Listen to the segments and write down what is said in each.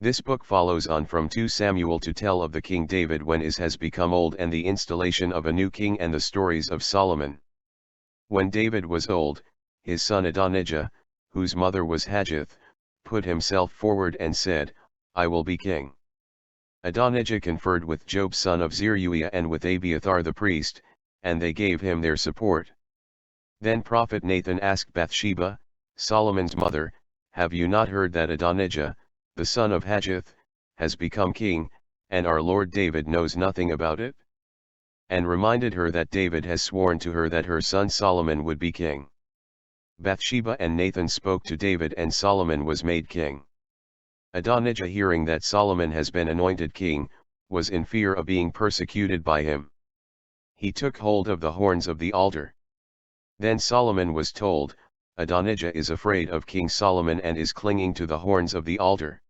This book follows on from 2 Samuel to tell of the King David when his has become old and the installation of a new king and the stories of Solomon. When David was old, his son Adonijah, whose mother was Haggith, put himself forward and said, I will be king. Adonijah conferred with Job son of Zeruiah and with Abiathar the priest, and they gave him their support. Then prophet Nathan asked Bathsheba, Solomon's mother, have you not heard that Adonijah, the son of Haggith, has become king, and our Lord David knows nothing about it? And reminded her that David has sworn to her that her son Solomon would be king. Bathsheba and Nathan spoke to David and Solomon was made king. Adonijah, hearing that Solomon has been anointed king, was in fear of being persecuted by him. He took hold of the horns of the altar. Then Solomon was told, Adonijah is afraid of King Solomon and is clinging to the horns of the altar.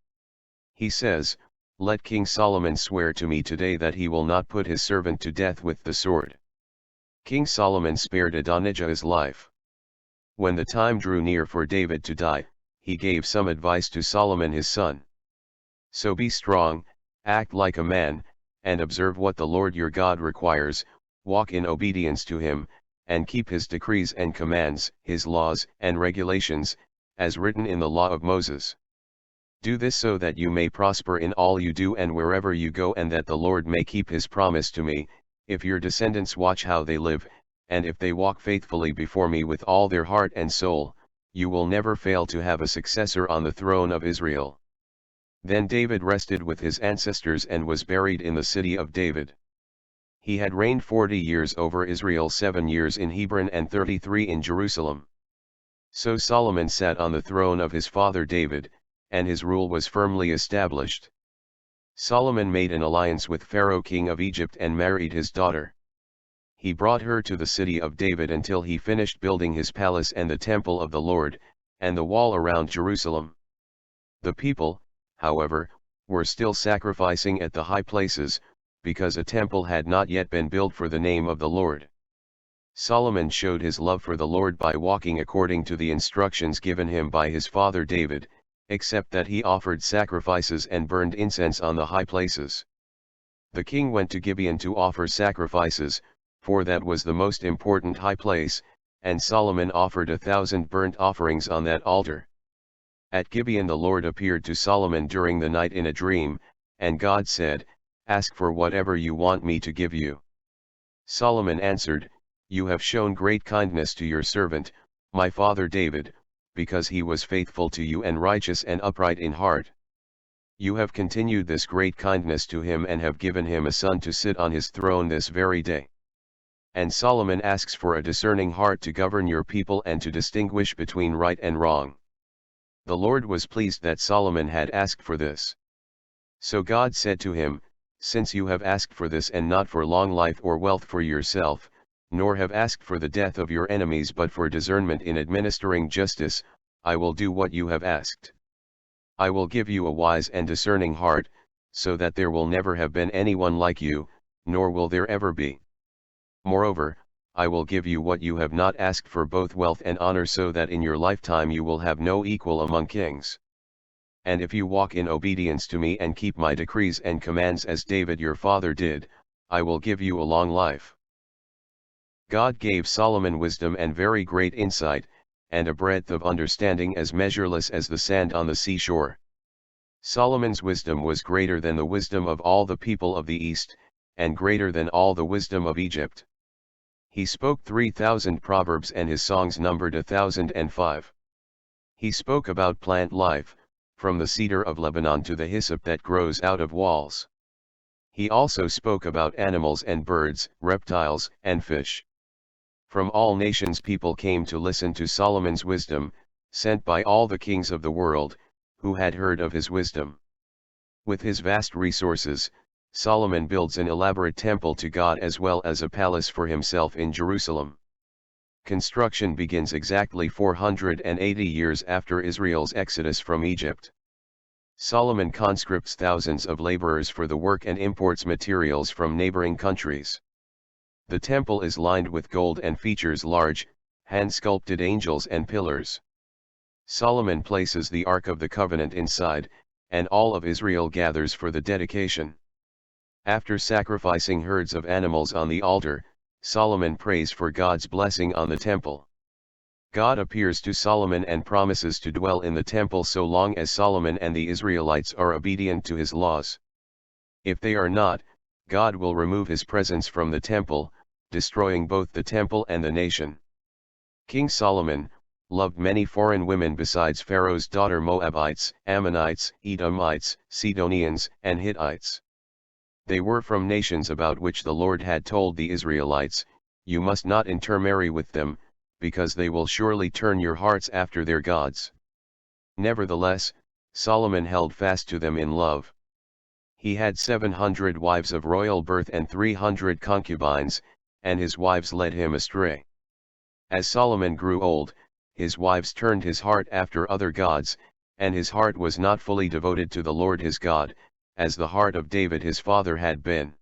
He says, let King Solomon swear to me today that he will not put his servant to death with the sword. King Solomon spared Adonijah's life. When the time drew near for David to die, he gave some advice to Solomon his son. So be strong, act like a man, and observe what the Lord your God requires, walk in obedience to him, and keep his decrees and commands, his laws and regulations, as written in the law of Moses. Do this so that you may prosper in all you do and wherever you go, and that the Lord may keep his promise to me, if your descendants watch how they live, and if they walk faithfully before me with all their heart and soul, you will never fail to have a successor on the throne of Israel. Then David rested with his ancestors and was buried in the city of David. He had reigned 40 years over Israel, 7 years in Hebron and 33 in Jerusalem. So Solomon sat on the throne of his father David, and his rule was firmly established. Solomon made an alliance with Pharaoh king of Egypt and married his daughter. He brought her to the city of David until he finished building his palace and the temple of the Lord, and the wall around Jerusalem. The people, however, were still sacrificing at the high places, because a temple had not yet been built for the name of the Lord. Solomon showed his love for the Lord by walking according to the instructions given him by his father David, except that he offered sacrifices and burned incense on the high places. The king went to Gibeon to offer sacrifices, for that was the most important high place, and Solomon offered 1,000 burnt offerings on that altar. At Gibeon the Lord appeared to Solomon during the night in a dream, and God said, ask for whatever you want me to give you. Solomon answered, you have shown great kindness to your servant, my father David, because he was faithful to you and righteous and upright in heart. You have continued this great kindness to him and have given him a son to sit on his throne this very day. And Solomon asks for a discerning heart to govern your people and to distinguish between right and wrong. The Lord was pleased that Solomon had asked for this. So God said to him, since you have asked for this and not for long life or wealth for yourself, nor have asked for the death of your enemies but for discernment in administering justice, I will do what you have asked. I will give you a wise and discerning heart, so that there will never have been anyone like you, nor will there ever be. Moreover, I will give you what you have not asked for, both wealth and honor, so that in your lifetime you will have no equal among kings. And if you walk in obedience to me and keep my decrees and commands as David your father did, I will give you a long life. God gave Solomon wisdom and very great insight, and a breadth of understanding as measureless as the sand on the seashore. Solomon's wisdom was greater than the wisdom of all the people of the East, and greater than all the wisdom of Egypt. He spoke 3,000 proverbs and his songs numbered 1,005. He spoke about plant life, from the cedar of Lebanon to the hyssop that grows out of walls. He also spoke about animals and birds, reptiles and fish. From all nations people came to listen to Solomon's wisdom, sent by all the kings of the world, who had heard of his wisdom. With his vast resources, Solomon builds an elaborate temple to God as well as a palace for himself in Jerusalem. Construction begins exactly 480 years after Israel's exodus from Egypt. Solomon conscripts thousands of laborers for the work and imports materials from neighboring countries. The temple is lined with gold and features large, hand-sculpted angels and pillars. Solomon places the Ark of the Covenant inside, and all of Israel gathers for the dedication. After sacrificing herds of animals on the altar, Solomon prays for God's blessing on the temple. God appears to Solomon and promises to dwell in the temple so long as Solomon and the Israelites are obedient to his laws. If they are not, God will remove his presence from the temple, destroying both the temple and the nation. King Solomon loved many foreign women besides Pharaoh's daughter, Moabites, Ammonites, Edomites, Sidonians, and Hittites. They were from nations about which the Lord had told the Israelites, "You must not intermarry with them, because they will surely turn your hearts after their gods." Nevertheless, Solomon held fast to them in love. He had 700 wives of royal birth and 300 concubines, and his wives led him astray. As Solomon grew old, his wives turned his heart after other gods, and his heart was not fully devoted to the Lord his God, as the heart of David his father had been.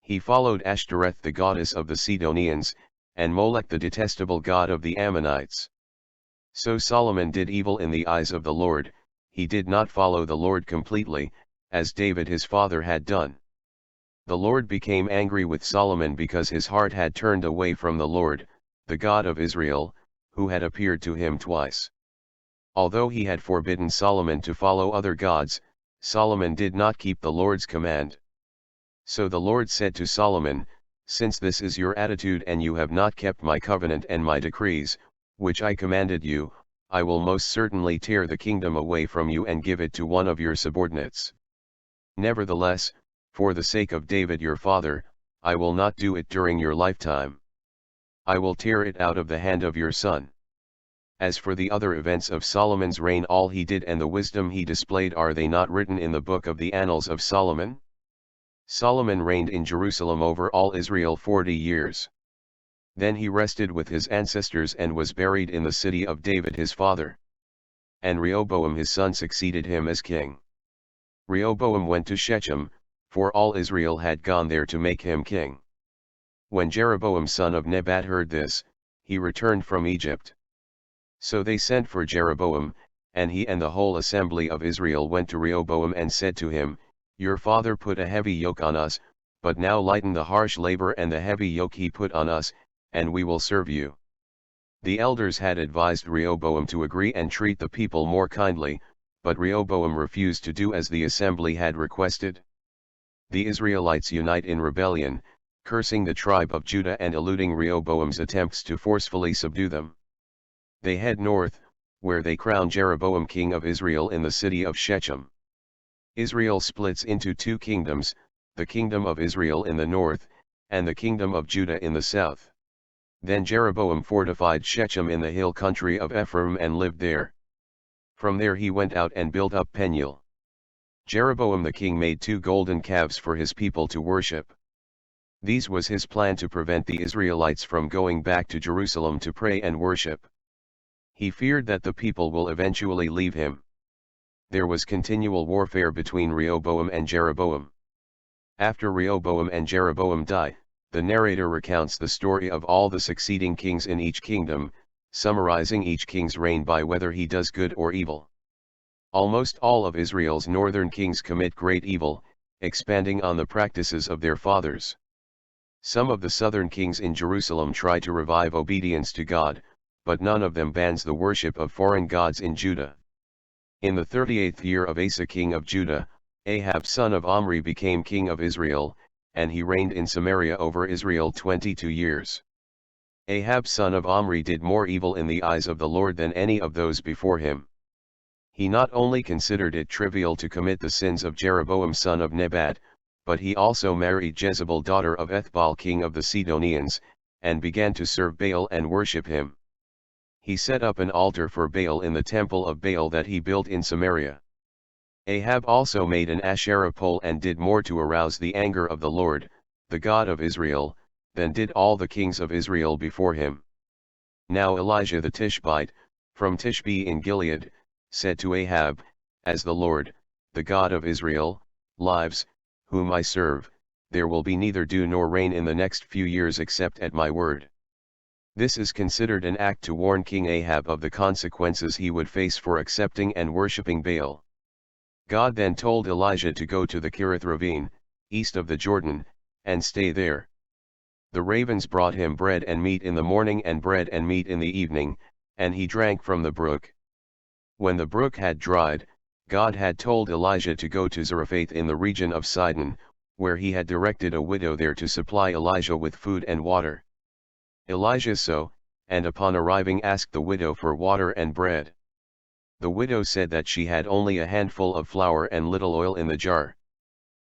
He followed Ashtoreth the goddess of the Sidonians, and Molech the detestable god of the Ammonites. So Solomon did evil in the eyes of the Lord. He did not follow the Lord completely, as David his father had done. The Lord became angry with Solomon because his heart had turned away from the Lord, the God of Israel, who had appeared to him twice. Although he had forbidden Solomon to follow other gods, Solomon did not keep the Lord's command. So the Lord said to Solomon, "Since this is your attitude and you have not kept my covenant and my decrees, which I commanded you, I will most certainly tear the kingdom away from you and give it to one of your subordinates. Nevertheless, for the sake of David your father, I will not do it during your lifetime. I will tear it out of the hand of your son." As for the other events of Solomon's reign, all he did and the wisdom he displayed, are they not written in the book of the Annals of Solomon? Solomon reigned in Jerusalem over all Israel 40 years. Then he rested with his ancestors and was buried in the city of David his father. And Rehoboam his son succeeded him as king. Rehoboam went to Shechem, for all Israel had gone there to make him king. When Jeroboam son of Nebat heard this, he returned from Egypt. So they sent for Jeroboam, and he and the whole assembly of Israel went to Rehoboam and said to him, "Your father put a heavy yoke on us, but now lighten the harsh labor and the heavy yoke he put on us, and we will serve you." The elders had advised Rehoboam to agree and treat the people more kindly, but Rehoboam refused to do as the assembly had requested. The Israelites unite in rebellion, cursing the tribe of Judah and eluding Rehoboam's attempts to forcefully subdue them. They head north, where they crown Jeroboam king of Israel in the city of Shechem. Israel splits into two kingdoms, the kingdom of Israel in the north, and the kingdom of Judah in the south. Then Jeroboam fortified Shechem in the hill country of Ephraim and lived there. From there he went out and built up Peniel. Jeroboam the king made 2 golden calves for his people to worship. These was his plan to prevent the Israelites from going back to Jerusalem to pray and worship. He feared that the people will eventually leave him. There was continual warfare between Rehoboam and Jeroboam. After Rehoboam and Jeroboam die, the narrator recounts the story of all the succeeding kings in each kingdom, summarizing each king's reign by whether he does good or evil. Almost all of Israel's northern kings commit great evil, expanding on the practices of their fathers. Some of the southern kings in Jerusalem try to revive obedience to God, but none of them bans the worship of foreign gods in Judah. In the 38th year of Asa king of Judah, Ahab son of Omri became king of Israel, and he reigned in Samaria over Israel 22 years. Ahab son of Omri did more evil in the eyes of the Lord than any of those before him. He not only considered it trivial to commit the sins of Jeroboam son of Nebat, but he also married Jezebel daughter of Ethbaal king of the Sidonians, and began to serve Baal and worship him. He set up an altar for Baal in the temple of Baal that he built in Samaria. Ahab also made an Asherah pole and did more to arouse the anger of the Lord, the God of Israel, than did all the kings of Israel before him. Now Elijah the Tishbite, from Tishbe in Gilead, said to Ahab, "As the Lord, the God of Israel, lives, whom I serve, there will be neither dew nor rain in the next few years except at my word." This is considered an act to warn King Ahab of the consequences he would face for accepting and worshipping Baal. God then told Elijah to go to the Kerith ravine, east of the Jordan, and stay there. The ravens brought him bread and meat in the morning and bread and meat in the evening, and he drank from the brook. When the brook had dried, God had told Elijah to go to Zarephath in the region of Sidon, where he had directed a widow there to supply Elijah with food and water. Elijah so, and upon arriving asked the widow for water and bread. The widow said that she had only a handful of flour and little oil in the jar,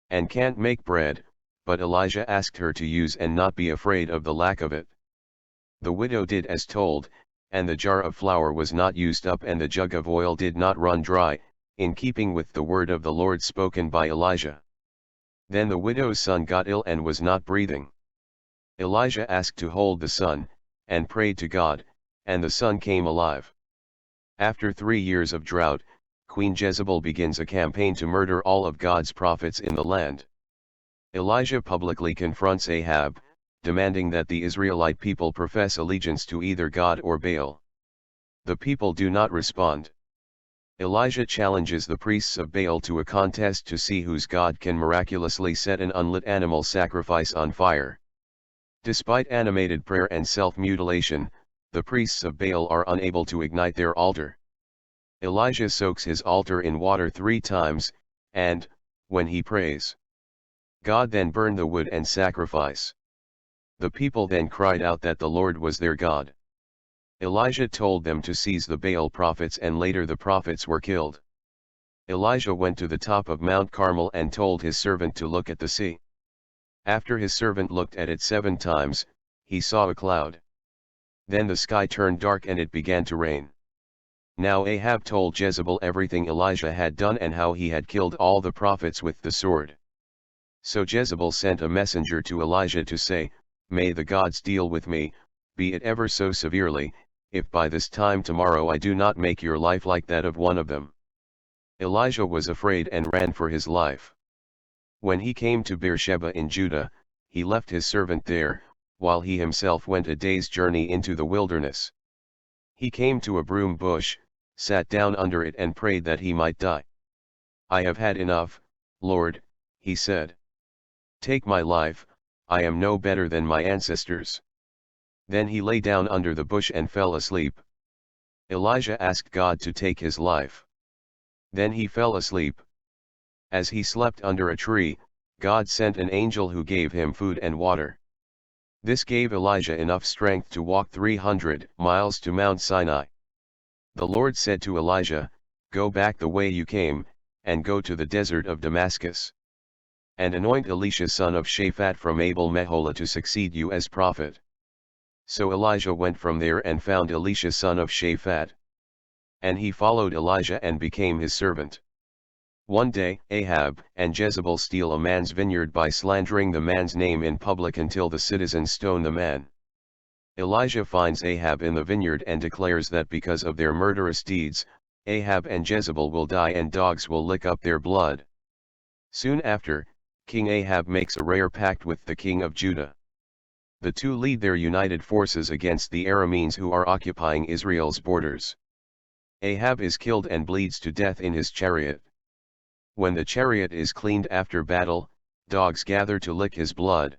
and can't make bread, but Elijah asked her to use and not be afraid of the lack of it. The widow did as told, and the jar of flour was not used up and the jug of oil did not run dry, in keeping with the word of the Lord spoken by Elijah. Then the widow's son got ill and was not breathing. Elijah asked to hold the son, and prayed to God, and the son came alive. After 3 years of drought, Queen Jezebel begins a campaign to murder all of God's prophets in the land. Elijah publicly confronts Ahab, demanding that the Israelite people profess allegiance to either God or Baal. The people do not respond. Elijah challenges the priests of Baal to a contest to see whose God can miraculously set an unlit animal sacrifice on fire. Despite animated prayer and self-mutilation, the priests of Baal are unable to ignite their altar. Elijah soaks his altar in water 3 times, and, when he prays, God then burned the wood and sacrifice. The people then cried out that the Lord was their God. Elijah told them to seize the Baal prophets and later the prophets were killed. Elijah went to the top of Mount Carmel and told his servant to look at the sea. After his servant looked at it 7 times, he saw a cloud. Then the sky turned dark and it began to rain. Now Ahab told Jezebel everything Elijah had done and how he had killed all the prophets with the sword. So Jezebel sent a messenger to Elijah to say, "May the gods deal with me, be it ever so severely, if by this time tomorrow I do not make your life like that of one of them." Elijah was afraid and ran for his life. When he came to Beersheba in Judah, he left his servant there, while he himself went a day's journey into the wilderness. He came to a broom bush, sat down under it and prayed that he might die. "I have had enough, Lord," he said. "Take my life, I am no better than my ancestors." Then he lay down under the bush and fell asleep. Elijah asked God to take his life. Then he fell asleep. As he slept under a tree, God sent an angel who gave him food and water. This gave Elijah enough strength to walk 300 miles to Mount Sinai. The Lord said to Elijah, "Go back the way you came, and go to the desert of Damascus. And anoint Elisha son of Shaphat from Abel Meholah to succeed you as prophet." So Elijah went from there and found Elisha son of Shaphat. And he followed Elijah and became his servant. One day, Ahab and Jezebel steal a man's vineyard by slandering the man's name in public until the citizens stone the man. Elijah finds Ahab in the vineyard and declares that because of their murderous deeds, Ahab and Jezebel will die and dogs will lick up their blood. Soon after, King Ahab makes a rare pact with the king of Judah. The two lead their united forces against the Arameans who are occupying Israel's borders. Ahab is killed and bleeds to death in his chariot. When the chariot is cleaned after battle, dogs gather to lick his blood.